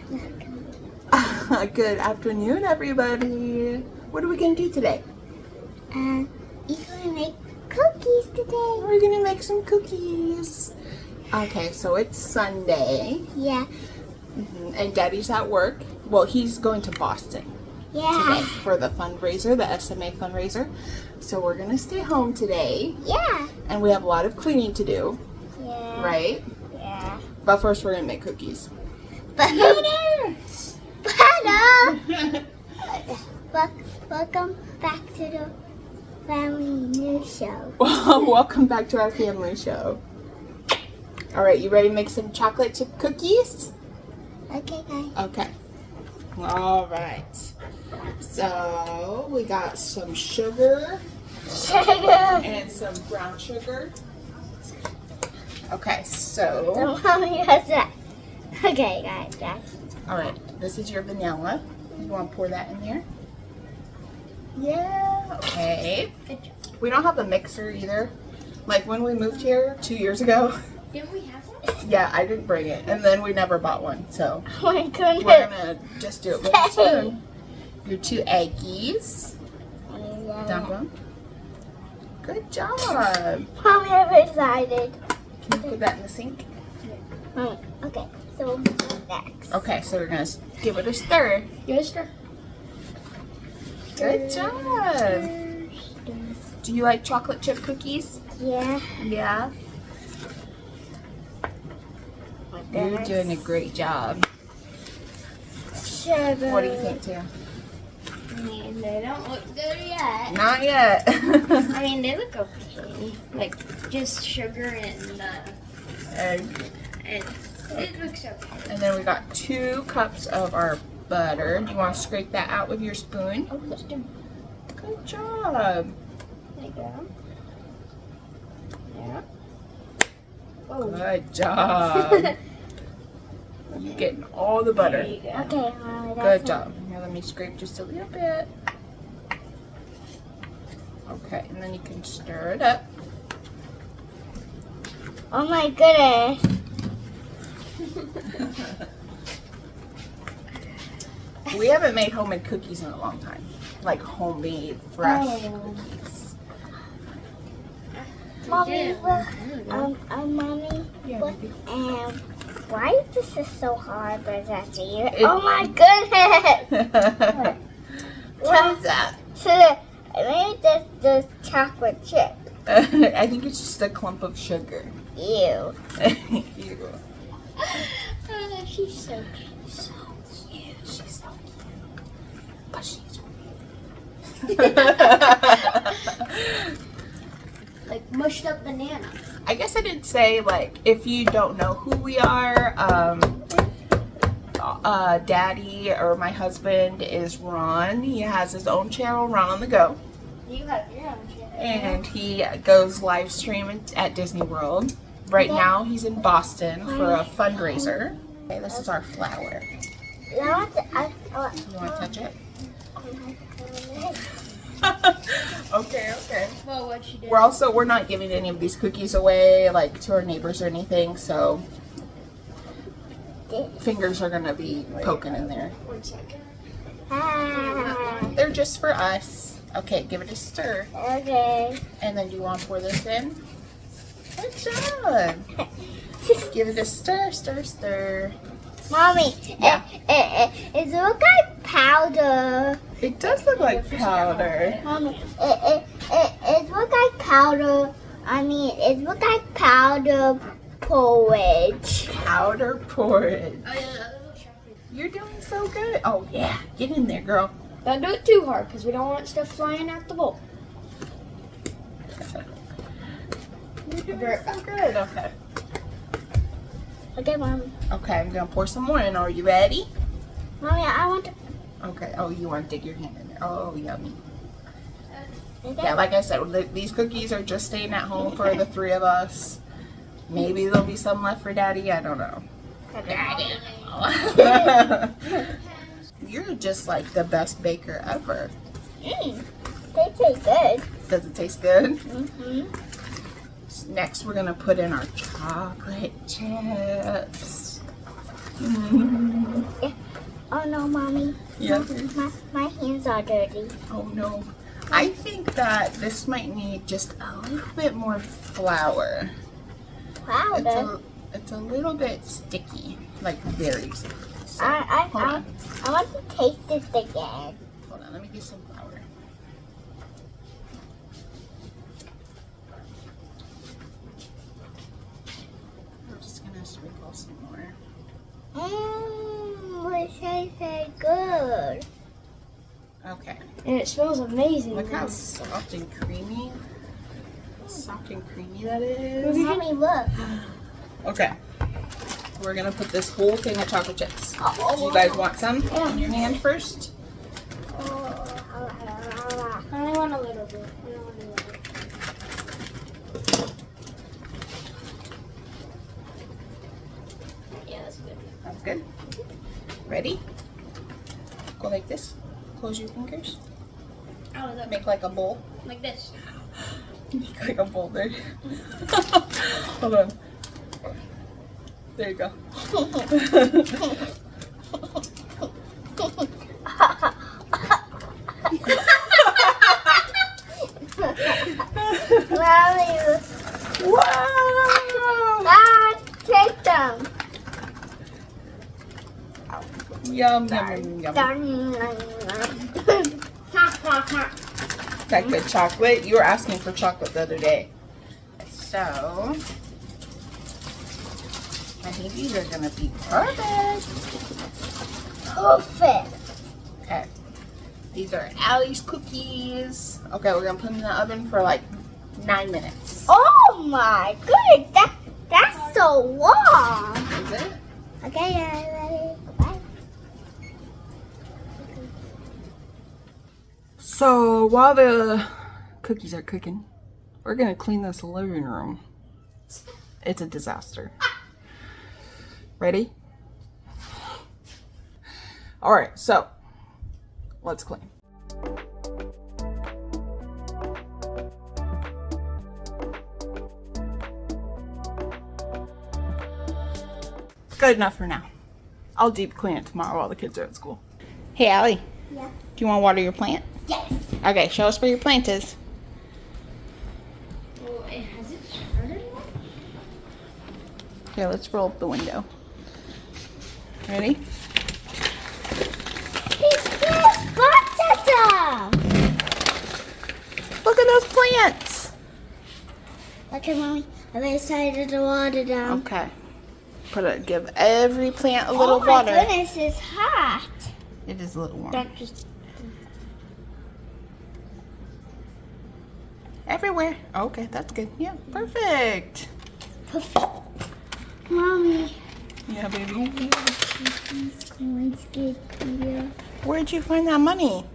Good afternoon, everybody. What are we going to do today? We're gonna make cookies today. We're going to make some cookies. Okay, so it's Sunday. Yeah. And Daddy's at work. Well, he's going to Boston today Yeah. for the fundraiser, the SMA fundraiser. So we're going to stay home today. Yeah. And we have a lot of cleaning to do, Yeah. right? Yeah. But first, we're going to make cookies. Butter. Welcome back to the family news show. Welcome back to our family show. All right, you ready to make some chocolate chip cookies? Okay, guys. Okay. All right. So we got some sugar Sugar. and some brown sugar. Okay, so Mommy has that. Okay, guys. all right, this is your vanilla. You want to pour that in here? Yeah. Okay. We don't have a mixer either. Like when we moved here 2 years ago. Didn't we have one? Yeah, I didn't bring it, and then we never bought one. So Oh my goodness. we're gonna just do it with a spoon. Your 2 eggies. Dump them. Good job. Mommy, I'm excited. Can you put that in the sink? Okay, so next. Okay, so we're gonna give it a stir. Your stir. Good job. Do you like chocolate chip cookies? Yeah. Yeah. You're doing a great job. Sugar. What do you think, Tim? I mean, they don't look good yet. Not yet. I mean, they look okay. Like, just sugar and Egg. it looks okay. And then we got 2 cups of our butter. Do you want to scrape that out with your spoon? Oh, let's do. Good job. There you go. Yeah. Oh. Good job. You're getting all the butter. There you go. Okay, Mommy, that's Good it. job. Here, let me scrape just a little bit. Okay, and then you can stir it up. Oh my goodness. We haven't made homemade cookies in a long time. Like homemade, fresh Oh. cookies. Mommy, Yeah. Mommy, Yeah, what, baby. why is this so hard, but that's you? It- Oh my goodness. What is that? So I made this chocolate chip. I think it's just a clump of sugar. Ew. Ew. She's so cute. So cute. She's so cute. But she's Like mushed up banana. I guess I didn't say, like, if you don't know who we are, Daddy or my husband is Ron. He has his own channel, Ron on the Go. You have your own channel. And he goes live stream at Disney World. Right now he's in Boston for a fundraiser. Okay, this is our flour. You want to touch it? Okay. Well, what you did? We're not giving any of these cookies away, like, to our neighbors or anything, so fingers are gonna be poking in there. 1 second. They're just for us. Okay, give it a stir. Okay. And then do you want to pour this in? Good job. Give it a stir. Mommy, Yeah. it look like powder. It does look like powder. Mommy, it look like powder. I mean, it look like powder porridge. Powder porridge. Oh, yeah, that little chocolate. You're doing so good. Oh, yeah. Get in there, girl. Don't do it too hard because we don't want stuff flying out the bowl. You're doing so good. Okay. Okay, Mommy. Okay, I'm going to pour some more in. Are you ready? Mommy, I want to. Okay. Oh, you want to dig your hand in there. Oh, yummy. Okay. Yeah, like I said, these cookies are just staying at home for the 3 of us. Maybe there'll be some left for Daddy. I don't know. You're just like the best baker ever. They taste good. Does it taste good? Mm-hmm. Next, we're gonna put in our chocolate chips. Mm. Yeah. no, Mommy. Yeah. My hands are dirty. Oh no. I think that this might need just a little bit more flour. Powder. It's a little bit sticky, like very sticky. So, I hold on. want to taste it again. Hold on, let me get some flour. I'm just gonna sprinkle some more. It tastes good. Okay. And it smells amazing. Look how soft and creamy. Soft and creamy that is. Mommy, look. Okay. We're gonna put this whole thing of chocolate chips. Do you guys want some in your hand first? I only want a little bit. Yeah, that's good. That's good. Ready? Go like this. Close your fingers. Oh, look. Make like a bowl. Like this. Make like a boulder. Hold on. There you go. Mommy, Wow! take them. Yum, yum, yum, yum. Is that good chocolate? You were asking for chocolate the other day. So, I think these are gonna be perfect. Perfect. Okay. These are Allie's cookies. Okay, we're gonna put them in the oven for like 9 minutes. Oh my goodness, that's so long. Is it? Okay, yeah, ready? Bye. So while the cookies are cooking, we're gonna clean this living room. It's a disaster. Ready? All right, so let's clean. Good enough for now. I'll deep clean it tomorrow while the kids are at school. Hey, Allie. Yeah. Do you want to water your plant? Yes. Okay, show us where your plant is. Oh, has it started? Okay, let's roll up the window. Ready? Yes, potato. Look at those plants. Okay, Mommy, I'm excited to water them. Okay. Give every plant a little water. Oh my goodness, it's hot. It is a little warm. Don't just. Everywhere. Okay, that's good. Yeah, perfect. Perfect. Mommy. Yeah, baby. Let's get here. Where'd you find that money?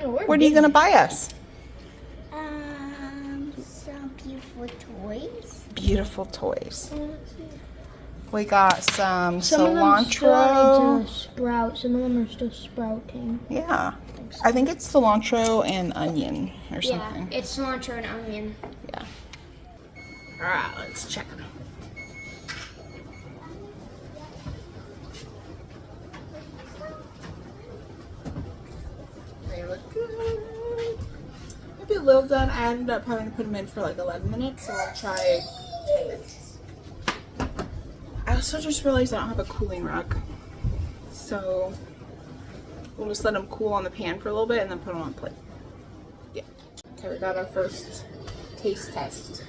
No, we're What are you gonna buy us? Some beautiful toys. Beautiful toys. We got some Some of them cilantro. started to sprout. Some of them are still sprouting. Yeah. I think it's cilantro and onion or something. Yeah, it's cilantro and onion. Yeah. All right, let's check them. They look good. Maybe a little done. I ended up having to put them in for like 11 minutes, so I'll try 10 minutes. I also just realized I don't have a cooling rack, so we'll just let them cool on the pan for a little bit and then put them on a plate. Yeah. Okay, we got our first taste test.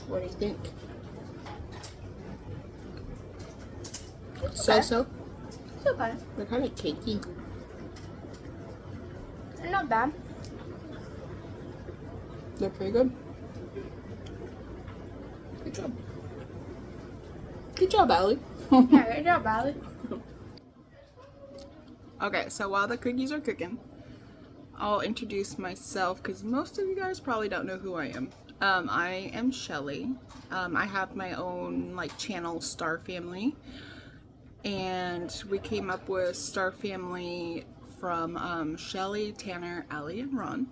What do you think? So? It's okay. They're kind of cakey. They're not bad. They're pretty good. Good job. Good job, Allie. Yeah, good job, Allie. Okay, so while the cookies are cooking, I'll introduce myself because most of you guys probably don't know who I am. I am Shelli. I have my own channel, Star Family, and we came up with Star Family from Shelli, Tanner, Allie, and Ron.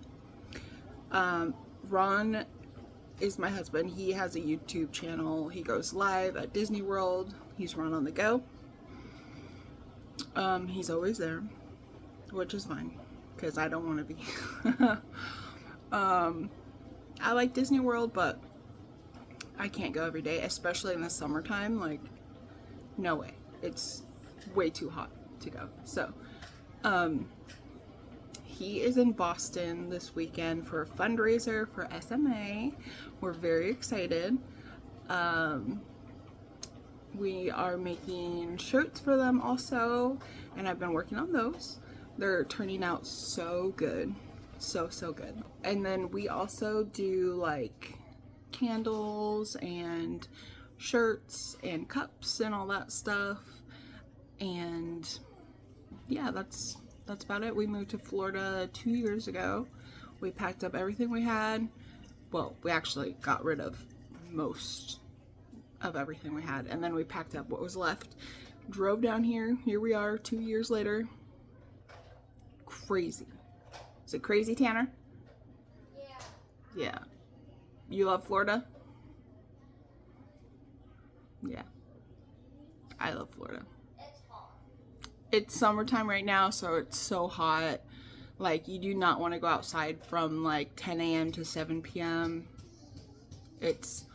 Ron is my husband. He has a YouTube channel. He goes live at Disney World. He's Run on the Go. He's always there, which is fine because I don't want to be. I like Disney World, but I can't go every day, especially in the summertime. Like, no way. It's way too hot to go. So, he is in Boston this weekend for a fundraiser for SMA. We're very excited. We are making shirts for them also, and I've been working on those. They're turning out so good. So good. And then we also do like candles and shirts and cups and all that stuff. And yeah, that's about it. We moved to Florida 2 years ago. We packed up everything we had. Well, we actually got rid of most of everything we had, and then we packed up what was left, drove down here. Here we are 2 years later. Crazy. Is it crazy, Tanner? Yeah. You love Florida? Yeah. I love Florida. It's summertime right now, so it's so hot. Like, you do not want to go outside from like 10 a.m. to 7 p.m. It's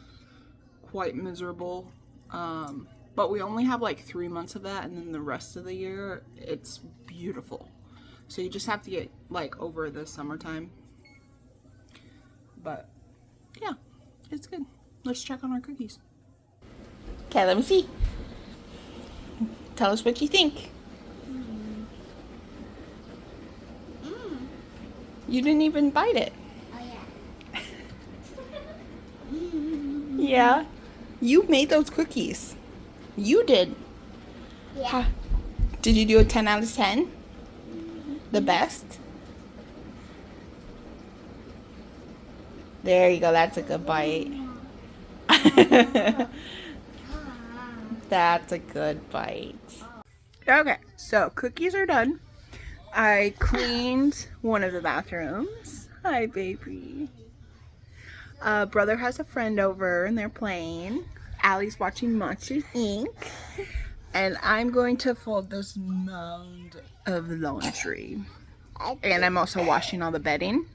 quite miserable. But we only have like 3 months of that, and then the rest of the year, it's beautiful. So you just have to get like over the summertime. But yeah, it's good. Let's check on our cookies. Okay, let me see. Tell us what you think. You didn't even bite it. Oh, yeah. Yeah. You made those cookies. You did. Yeah. Did you do a 10 out of 10? The best? There you go. That's a good bite. That's a good bite. Okay, so cookies are done. I cleaned one of the bathrooms. Hi, baby. Brother has a friend over and they're playing. Allie's watching Monsters, Inc. And I'm going to fold this mound of laundry. And I'm also washing all the bedding.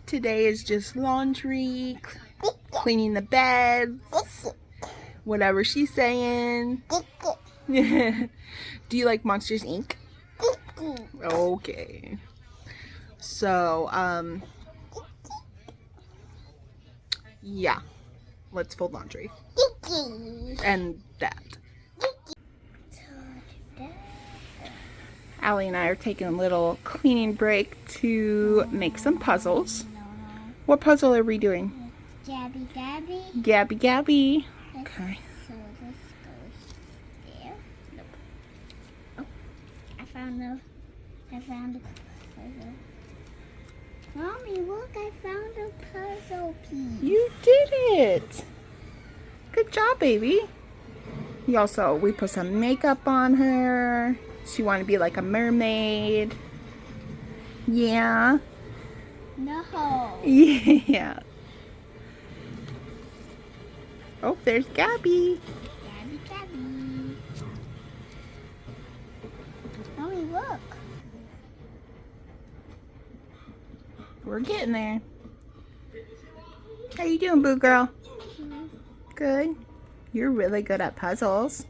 Today is just laundry, cleaning the beds, whatever she's saying. Do you like Monsters, Inc.? Okay. So, yeah. Let's fold laundry. And that. Allie and I are taking a little cleaning break to make some puzzles. What puzzle are we doing? Gabby, Gabby. Gabby, Gabby. Okay. So this goes there. Nope. Oh, I found the puzzle. Mommy, look, I found a puzzle piece. You did it. Good job, baby. We put some makeup on her. She wanted to be like a mermaid. Yeah. No. Yeah. Oh, there's Gabby. Gabby, Gabby. Mommy, look. We're getting there. How you doing, boo girl? Good. You're really good at puzzles.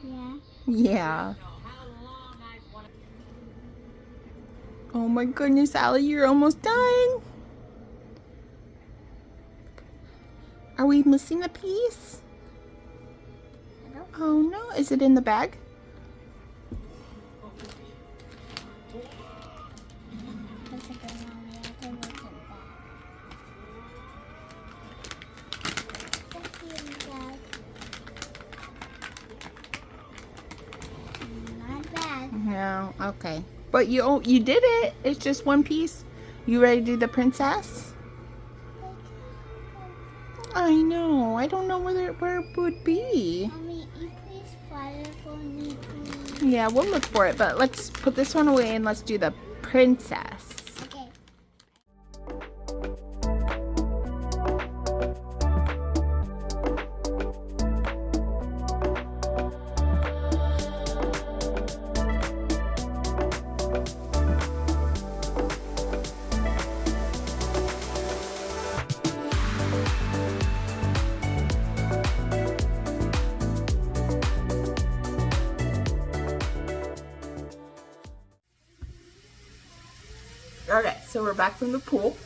Yeah. Yeah. Oh my goodness, Allie, you're almost done. Are we missing a piece? Oh no, is it in the bag? That's a good Mommy. I can look at that. That's in the bag. Not bad. No, okay. But you did it. It's just one piece. You ready to do the princess? I know. I don't know where it would be. Mommy, you please fire for me, please. Yeah, we'll look for it. But let's put this one away and let's do the princess. Okay. So we're back from the pool.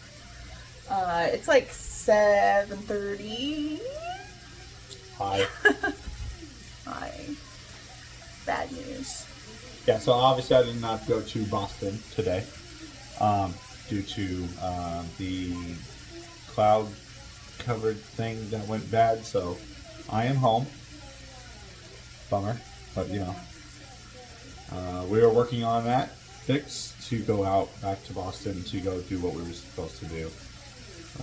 It's like 7:30. Hi. Hi. Bad news. Yeah, so obviously I did not go to Boston today due to the cloud covered thing that went bad. So I am home. Bummer, but you know, we were working on that fix to go out back to Boston to go do what we were supposed to do.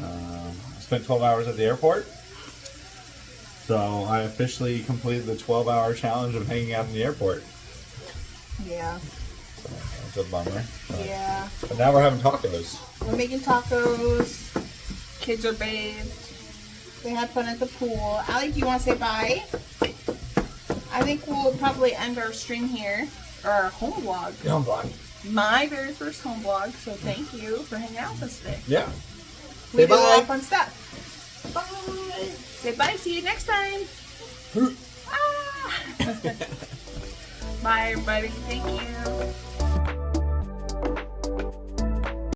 I spent 12 hours at the airport. So I officially completed the 12-hour challenge of hanging out in the airport. Yeah. So that's a bummer. Yeah. But now we're having tacos. We're making tacos. Kids are bathed. They had fun at the pool. Allie, do you want to say bye? I think we'll probably end our stream here. Or our home vlog. Home vlog. My very first home vlog. So thank you for hanging out with us today. Yeah. We Say did a lot bye. of fun stuff. Bye. Say bye. See you next time. Ah. Bye, everybody. Thank you.